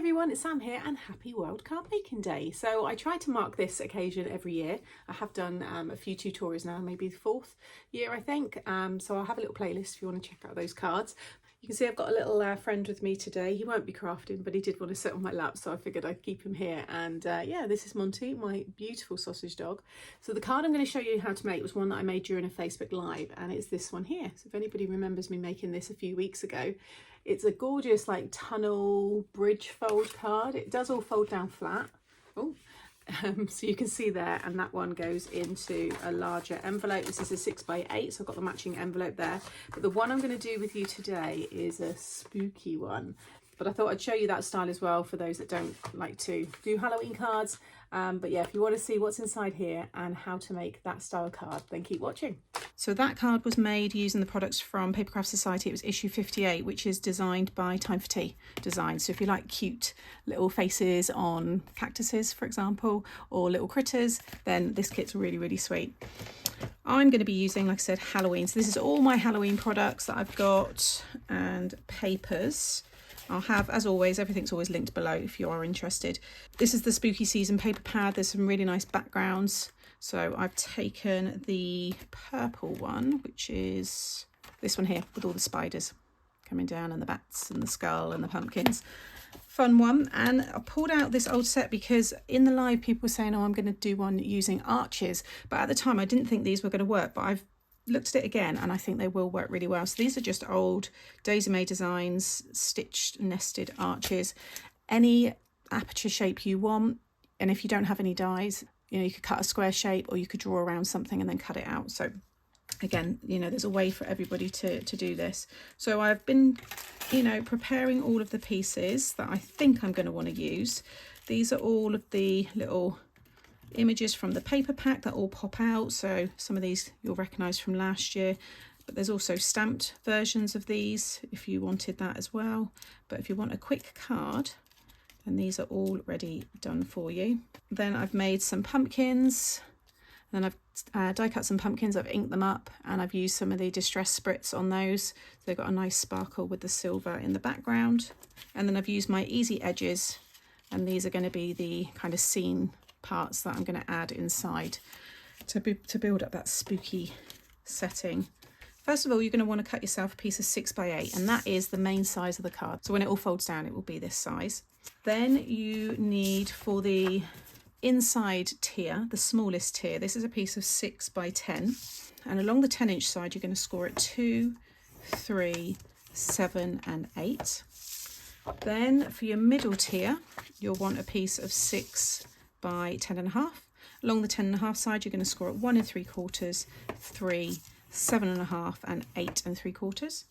everyone, it's Sam here and happy World Cardmaking Day. So I try to mark this occasion every year. I have done a few tutorials now, maybe the 4th year I think. So I'll have a little playlist if you want to check out those cards. You can see I've got a little friend with me today. He won't be crafting, but he did want to sit on my lap, so I figured I'd keep him here. And yeah, this is Monty, my beautiful sausage dog. So the card I'm going to show you how to make was one that I made during a Facebook Live, and it's this one here. So if anybody remembers me making this a few weeks ago, it's a gorgeous like tunnel bridge fold card. It does all fold down flat. Oh. So you can see there, and that one goes into a larger envelope. This is a 6x8, so I've got the matching envelope there. But the one I'm going to do with you today is a spooky one. But I thought I'd show you that style as well for those that don't like to do Halloween cards. But yeah, if you want to see what's inside here and how to make that style card, then keep watching. So that card was made using the products from Papercraft Society. It was issue 58, which is designed by Time for Tea Design. So if you like cute little faces on cactuses, for example, or little critters, then this kit's really, really sweet. I'm going to be using, like I said, Halloween. So this is all my Halloween products that I've got, and papers. I'll have, as always, everything's always linked below if you are interested. This is the spooky season paper pad. There's some really nice backgrounds. So I've taken the purple one, which is this one here with all the spiders coming down and the bats and the skull and the pumpkins. Fun one. And I pulled out this old set because in the live people were saying, oh, I'm going to do one using arches. But at the time I didn't think these were going to work, but I've looked at it again and I think they will work really well. So these are just old Daisy May Designs stitched nested arches, any aperture shape you want. And if you don't have any dies, you know, you could cut a square shape or you could draw around something and then cut it out. So again, you know, there's a way for everybody to do this. So I've been, you know, preparing all of the pieces that I think I'm going to want to use. These are all of the little images from the paper pack that all pop out. So some of these you'll recognise from last year, but there's also stamped versions of these if you wanted that as well. But if you want a quick card, then these are all ready done for you. Then I've made some pumpkins, and then I've die cut some pumpkins. I've inked them up and I've used some of the distress spritz on those. So they've got a nice sparkle with the silver in the background. And then I've used my easy edges, and these are going to be the kind of scene parts that I'm going to add inside to build up that spooky setting. First of all, you're going to want to cut yourself a piece of 6x8, and that is the main size of the card. So when it all folds down, it will be this size. Then you need, for the inside tier, the smallest tier, this is a piece of 6x10, and along the 10-inch side you're going to score it 2, 3, 7 and 8. Then for your middle tier, you'll want a piece of 6 by 10.5. Along the 10.5 side you're going to score at 1 3/4, 3, 7.5 and 8 3/4.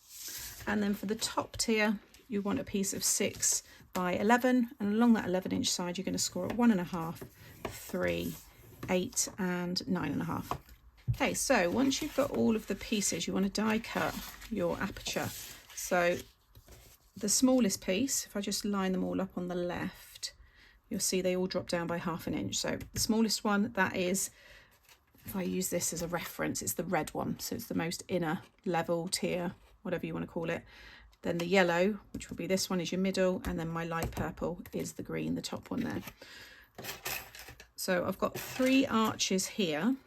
And then for the top tier you want a piece of 6 by 11, and along that 11-inch side you're going to score at 1.5, 3, 8 and 9.5. Okay, so once you've got all of the pieces, you want to die cut your aperture. So the smallest piece, if I just line them all up on the left, you'll see they all drop down by 1/2 inch. So the smallest one, that is, if I use this as a reference, it's the red one. So it's the most inner level tier, whatever you want to call it. Then the yellow, which will be this one, is your middle, and then my light purple is the green, the top one there. So I've got 3 arches here.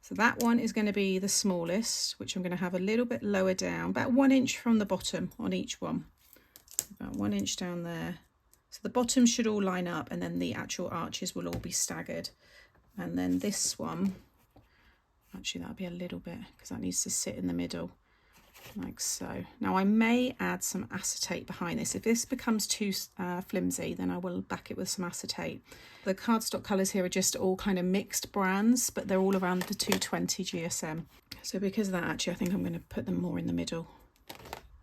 So that one is going to be the smallest, which I'm going to have a little bit lower down, about 1 inch from the bottom on each one. About 1 inch down there. So the bottom should all line up, and then the actual arches will all be staggered. And then this one, actually that'll be a little bit, because that needs to sit in the middle, like so. Now I may add some acetate behind this. If this becomes too flimsy, then I will back it with some acetate. The cardstock colours here are just all kind of mixed brands, but they're all around the 220 GSM. So because of that, actually I think I'm going to put them more in the middle.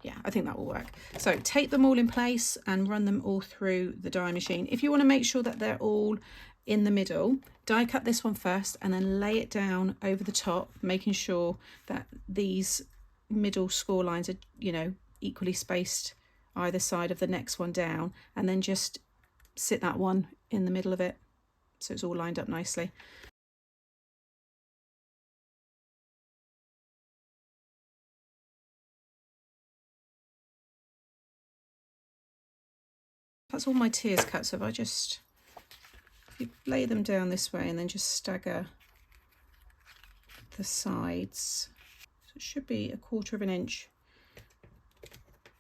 Yeah, I think that will work. So tape them all in place and run them all through the die machine. If you want to make sure that they're all in the middle, die cut this one first and then lay it down over the top, making sure that these middle score lines are, you know, equally spaced either side of the next one down, and then just sit that one in the middle of it so it's all lined up nicely. That's all my tiers cut, so if I just lay them down this way and then just stagger the sides, so it should be 1/4 of an inch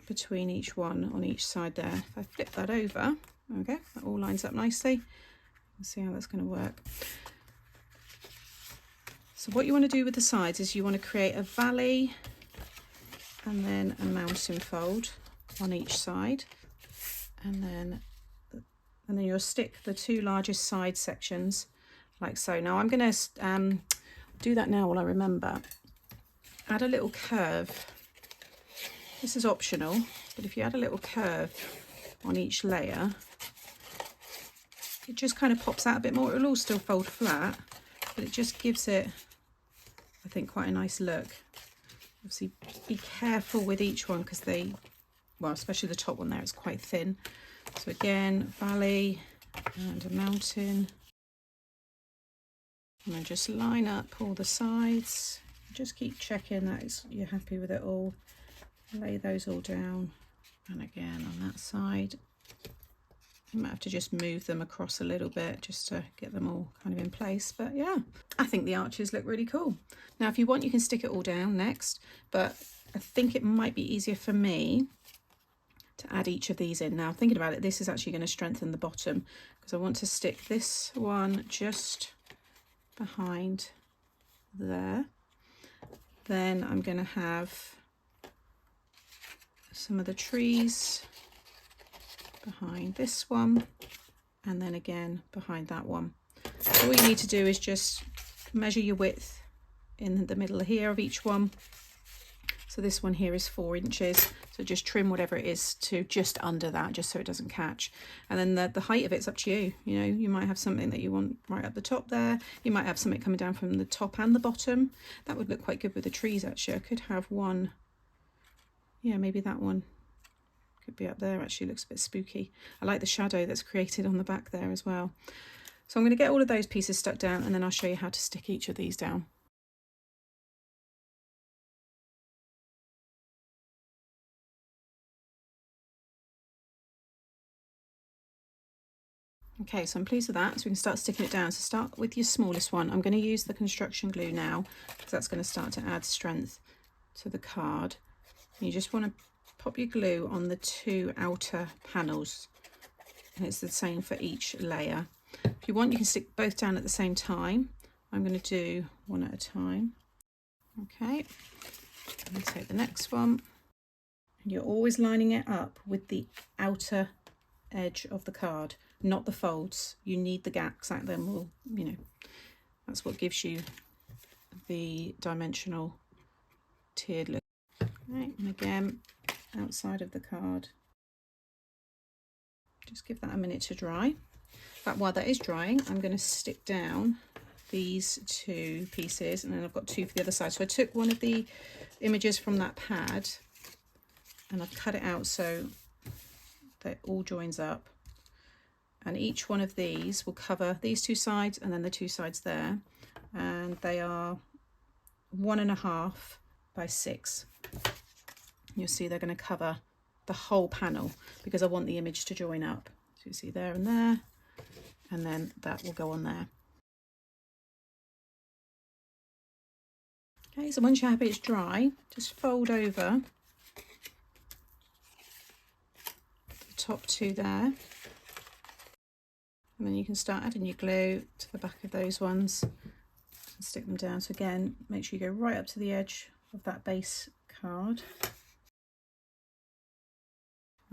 between each one on each side there. If I flip that over, okay, that all lines up nicely. Let's see how that's going to work. So what you want to do with the sides is you want to create a valley and then a mountain fold on each side, and then you'll stick the 2 largest side sections like so. Now I'm going to do that now while I remember. Add a little curve. This is optional, but if you add a little curve on each layer, it just kind of pops out a bit more. It'll all still fold flat, but it just gives it, I think, quite a nice look. Obviously, be careful with each one because they, well, especially the top one there, it's quite thin. So again, valley and a mountain. And then just line up all the sides. Just keep checking that you're happy with it all. Lay those all down, and again on that side you might have to just move them across a little bit just to get them all kind of in place. But yeah, I think the arches look really cool. Now if you want, you can stick it all down next, but I think it might be easier for me to add each of these in. Now thinking about it, this is actually going to strengthen the bottom because I want to stick this one just behind there. Then I'm going to have some of the trees behind this one, and then again behind that one. All you need to do is just measure your width in the middle here of each one. So this one here is 4 inches, so just trim whatever it is to just under that, just so it doesn't catch. And then the height of it's up to you. You know, you might have something that you want right up the top there, you might have something coming down from the top and the bottom. That would look quite good with the trees actually. I could have one, yeah, maybe that one could be up there. Actually looks a bit spooky. I like the shadow that's created on the back there as well. So I'm going to get all of those pieces stuck down, and then I'll show you how to stick each of these down. Okay, so I'm pleased with that, so we can start sticking it down. So start with your smallest one. I'm going to use the construction glue now because that's going to start to add strength to the card. You just want to pop your glue on the 2 outer panels, and it's the same for each layer. If you want, you can stick both down at the same time. I'm going to do one at a time. Okay, I'm going to take the next one, and you're always lining it up with the outer edge of the card, not the folds. You need the gaps, that then will, you know, that's what gives you the dimensional tiered look. Right, and again outside of the card, just give that a minute to dry. But while that is drying, I'm going to stick down these 2 pieces, and then I've got 2 for the other side. So I took one of the images from that pad and I've cut it out so that it all joins up, and each one of these will cover these 2 sides and then the 2 sides there, and they are 1.5 by 6. You'll see they're going to cover the whole panel because I want the image to join up. So you see there, and then that will go on there. Okay, so once you're happy it's dry, just fold over the top 2 there, and then you can start adding your glue to the back of those ones and stick them down. So again, make sure you go right up to the edge of that base card.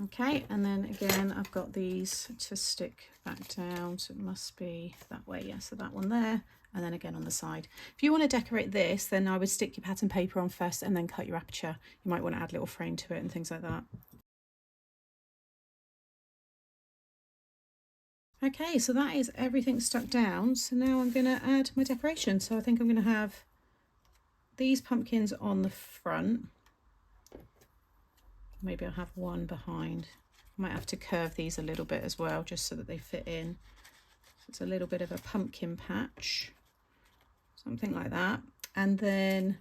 Okay, and then again I've got these to stick back down, so it must be that way, yeah, so that one there, and then again on the side. If you want to decorate this, then I would stick your pattern paper on first and then cut your aperture. You might want to add a little frame to it and things like that. Okay, so that is everything stuck down. So now I'm going to add my decoration. So I think I'm going to have these pumpkins on the front. Maybe I'll have one behind. I might have to curve these a little bit as well, just so that they fit in. So it's a little bit of a pumpkin patch, something like that. And then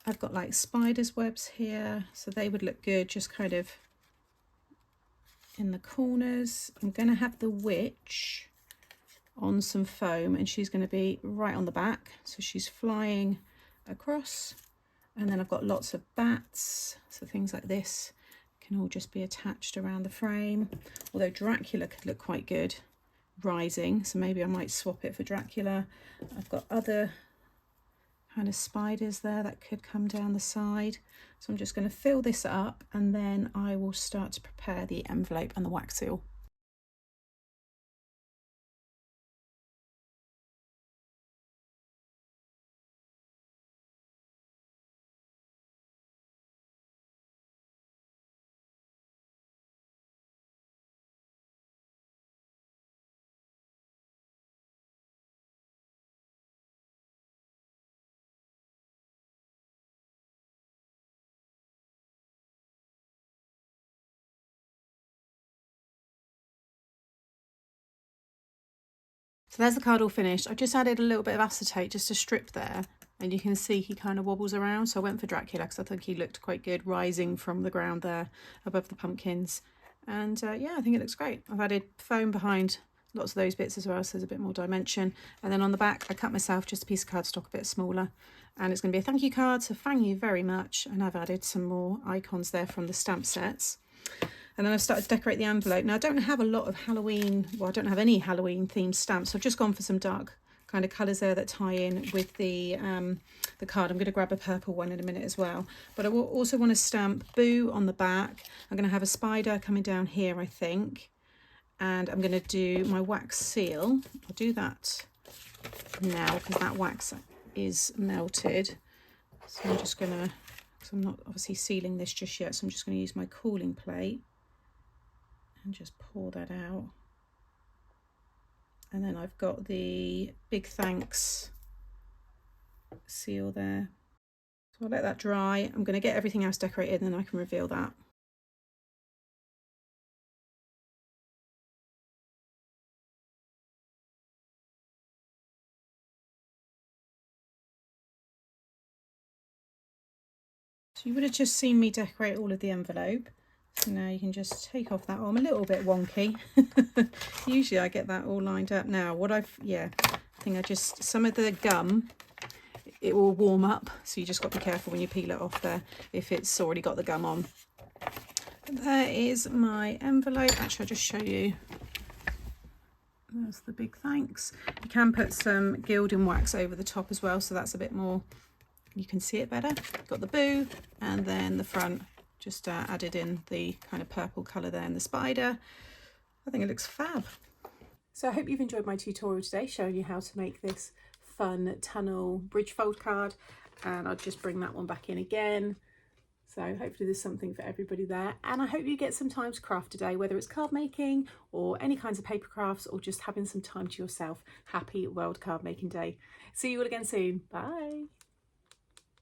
I've got like spider's webs here, so they would look good just kind of in the corners. I'm going to have the witch on some foam, and she's going to be right on the back, so she's flying across. And then I've got lots of bats, so things like this can all just be attached around the frame. Although Dracula could look quite good rising, so maybe I might swap it for Dracula. I've got other kind of spiders there that could come down the side. So I'm just going to fill this up, and then I will start to prepare the envelope and the wax seal. So there's the card all finished. I've just added a little bit of acetate just to strip there, and you can see he kind of wobbles around. So I went for Dracula because I think he looked quite good rising from the ground there above the pumpkins. And yeah, I think it looks great. I've added foam behind lots of those bits as well, so there's a bit more dimension. And then on the back, I cut myself just a piece of cardstock a bit smaller. And it's going to be a thank you card, so thank you very much. And I've added some more icons there from the stamp sets. And then I've started to decorate the envelope. Now I don't have a lot of Halloween, well I don't have any Halloween themed stamps, so I've just gone for some dark kind of colours there that tie in with the card. I'm going to grab a purple one in a minute as well. But I will also want to stamp Boo on the back. I'm going to have a spider coming down here, I think. And I'm going to do my wax seal. I'll do that now because that wax is melted. So I'm just going to, because I'm not obviously sealing this just yet, so I'm just going to use my cooling plate and just pour that out. And then I've got the big thanks seal there. So I'll let that dry. I'm going to get everything else decorated and then I can reveal that. So you would have just seen me decorate all of the envelope. So now you can just take off that. Oh, I'm a little bit wonky. Usually I get that all lined up. Now what I think I just, some of the gum, it will warm up. So you just got to be careful when you peel it off there if it's already got the gum on. There is my envelope. Actually, I'll just show you. There's the big thanks. You can put some gilding wax over the top as well, so that's a bit more, you can see it better. Got the boo, and then the front just added in the kind of purple colour there and the spider. I think it looks fab. So I hope you've enjoyed my tutorial today showing you how to make this fun tunnel bridge fold card, and I'll just bring that one back in again. So hopefully there's something for everybody there, and I hope you get some time to craft today, whether it's card making or any kinds of paper crafts or just having some time to yourself. Happy World Card Making Day. See you all again soon. Bye.